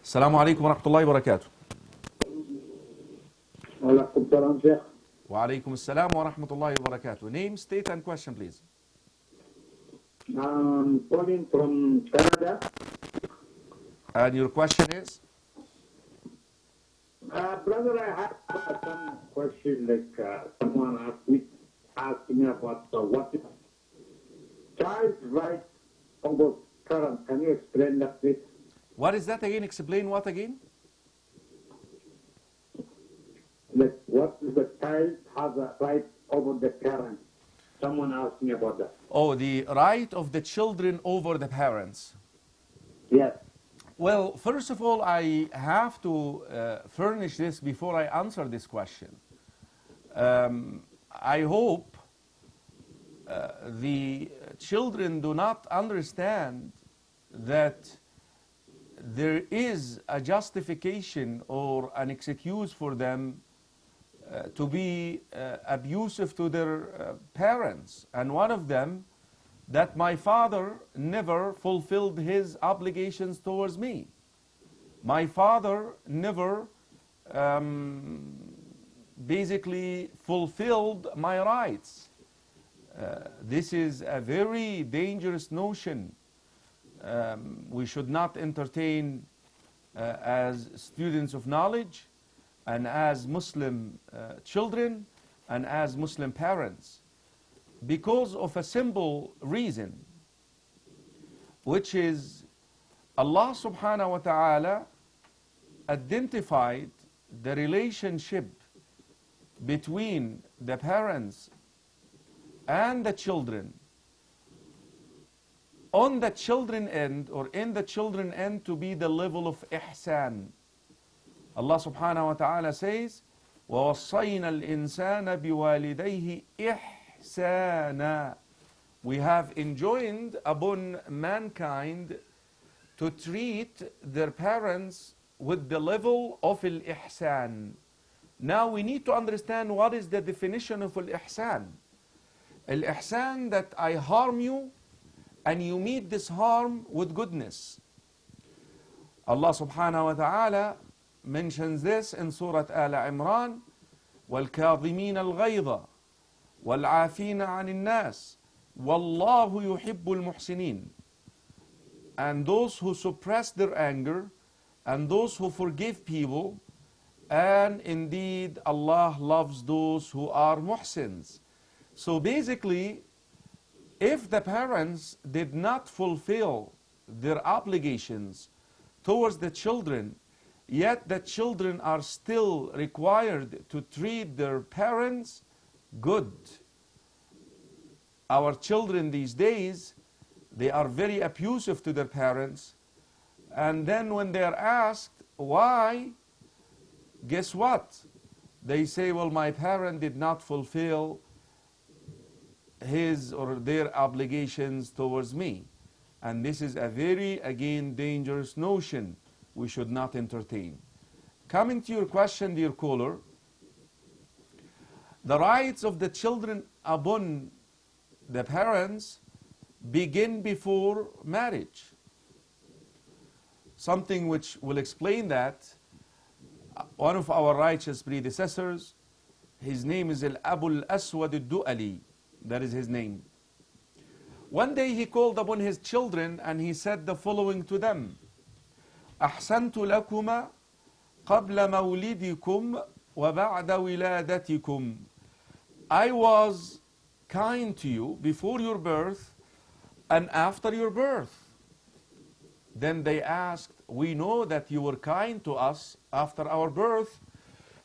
السلام عليكم ورحمة الله وبركاته. وعليكم السلام شيخ. وعليكم السلام ورحمة الله وبركاته. Name, state and question please. I'm calling from Canada. And your question is? Brother, I have some question someone asked me about what is child's right over parent. Can you explain that please? What is that again? Explain what again? What is the child has a right over the parent? Someone asked me about that. Oh, the right of the children over the parents. Yes. Well, first of all, I have to furnish this before I answer this question. I hope the children do not understand that there is a justification or an excuse for them to be abusive to their parents. And one of them, that my father never fulfilled his obligations towards me. My father never basically fulfilled my rights. This is a very dangerous notion. We should not entertain as students of knowledge and as Muslim children and as Muslim parents, because of a simple reason, which is Allah subhanahu wa ta'ala identified the relationship between the parents and the children on the children end, or in the children end, to be the level of ihsan. Allah subhanahu wa ta'ala says, وَوَصَّيْنَا الْإِنسَانَ بِوَالِدَيْهِ إِحْسَانًا. We have enjoined upon mankind to treat their parents with the level of al-ihsan. Now we need to understand what is the definition of al-ihsan. Al-ihsan, that I harm you and you meet this harm with goodness. Allah subhanahu wa ta'ala mentions this in Surah Al Imran, وَالْكَاظِمِينَ الْغَيْظَ وَالْعَافِينَ عَنِ النَّاسِ وَاللَّهُ يُحِبُّ الْمُحْسِنِينَ. And those who suppress their anger, and those who forgive people, and indeed Allah loves those who are muhsins. So basically, if the parents did not fulfill their obligations towards the children, yet the children are still required to treat their parents good. Our children these days, they are very abusive to their parents, and then when they are asked why, guess what? They say, well, my parent did not fulfill his or their obligations towards me. And this is a very, again, dangerous notion we should not entertain. Coming to your question, dear caller, the rights of the children upon the parents begin before marriage. Something which will explain that. One of our righteous predecessors, his name is Abu al-Aswad al-Du'ali. That is his name. One day he called upon his children and he said the following to them: أحسنت لكما قبل مولدكم وبعد ولادتكم. I was kind to you before your birth and after your birth. Then they asked, we know that you were kind to us after our birth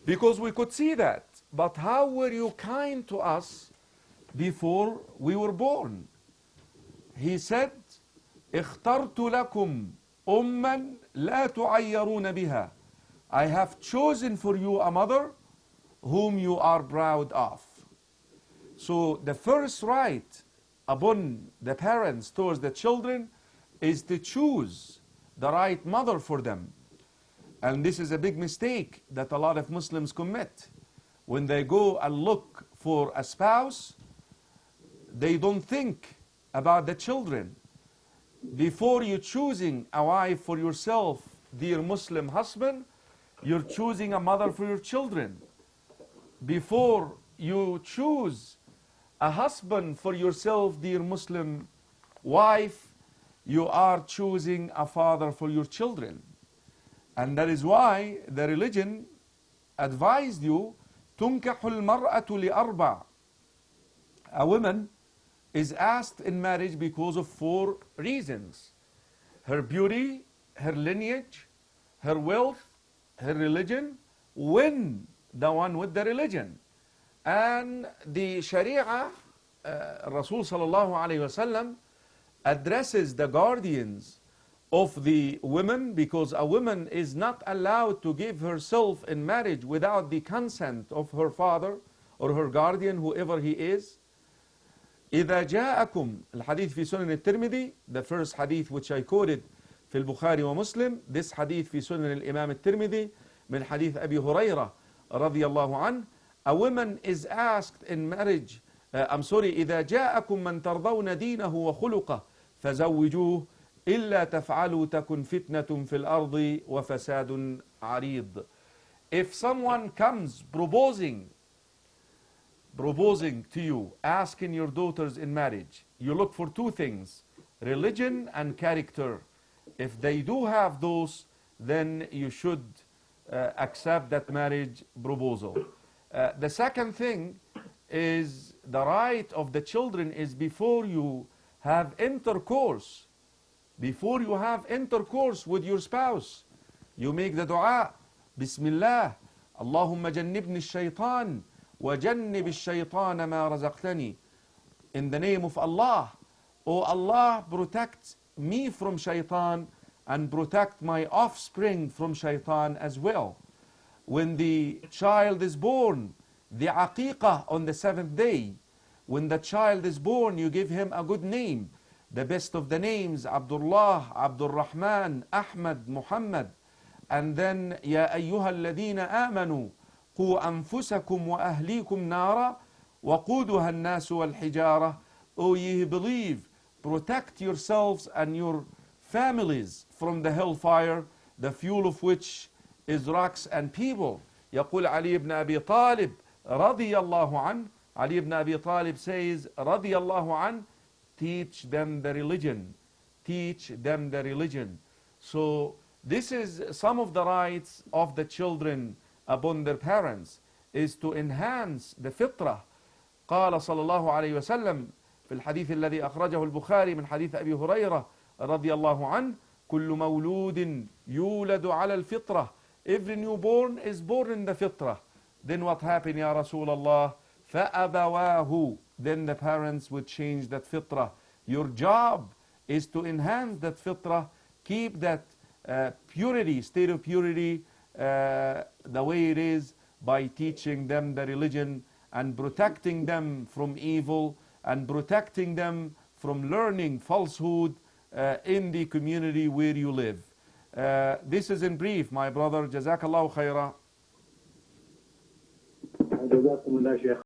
because we could see that. But how were you kind to us before we were born? He said, اخترت لكم أما لا تعيرون بها. I have chosen for you a mother whom you are proud of. So the first right upon the parents towards the children is to choose the right mother for them. And this is a big mistake that a lot of Muslims commit. When they go and look for a spouse, they don't think about the children. Before you choosing a wife for yourself dear Muslim husband, you're choosing a mother for your children. Before you choose a husband for yourself, dear Muslim wife, you are choosing a father for your children. And that is why the religion advised you, تُنْكَحُ الْمَرْأَةُ لِأَرْبَعٍ. A woman is asked in marriage because of 4 reasons: her beauty, her lineage, her wealth, her religion. Win the one with the religion. And the Sharia, Rasul sallallahu alayhi wasallam addresses the guardians of the women, because a woman is not allowed to give herself in marriage without the consent of her father or her guardian, whoever he is. إذا جاءكم, الحديث في سنن الترمذي, the first hadith which I quoted في البخاري ومسلم, this hadith في سنن الإمام الترمذي من حديث أبي هريرة رضي الله عنه. A woman is asked in marriage, إذا جاءكم من ترضون دينه وخلقه فزوجوه إلا تفعلوا تكن فتنة في الأرض وفساد عريض. If someone comes proposing to you, asking your daughters in marriage, you look for 2 things: religion and character. If they do have those, then you should accept that marriage proposal. The second thing is the right of the children is before you have intercourse. Before you have intercourse with your spouse, you make the dua, Bismillah, Allahumma jannibni shaitan wa jannib shaitan ma razaqtani. In the name of Allah, O Allah, protect me from shaitan and protect my offspring from shaitan as well. When the child is born, the aqiqah on the 7th day, when the child is born, you give him a good name. The best of the names, Abdullah, Abdul Rahman, Ahmad, Muhammad. And then, Ya ayyuha alladhina amanu, qu anfusakum wa ahlikum nara, wa quduha an-nasu wal hijara. O ye who believe, protect yourselves and your families from the hellfire, the fuel of which is rocks and people. يقول علي ibn Abi Talib, رضي الله عنه. Ali ibn Abi Talib says, رضي الله عنه, teach them the religion. Teach them the religion. So this is some of the rights of the children upon their parents, is to enhance the fitrah. قال صلى الله عليه وسلم في الحديث الذي أخرجه البخاري من حديث أبي هريرة رضي الله عنه, كل مولود يولد على الفطرة. Every newborn is born in the fitrah. Then what happened, Ya Rasulullah? فَأَبَوَاهُ. Then the parents would change that fitrah. Your job is to enhance that fitrah, keep that purity, state of purity, the way it is, by teaching them the religion and protecting them from evil and protecting them from learning falsehood in the community where you live. This is in brief, my brother. Jazakallahu khairah. جزاكم الله شيخ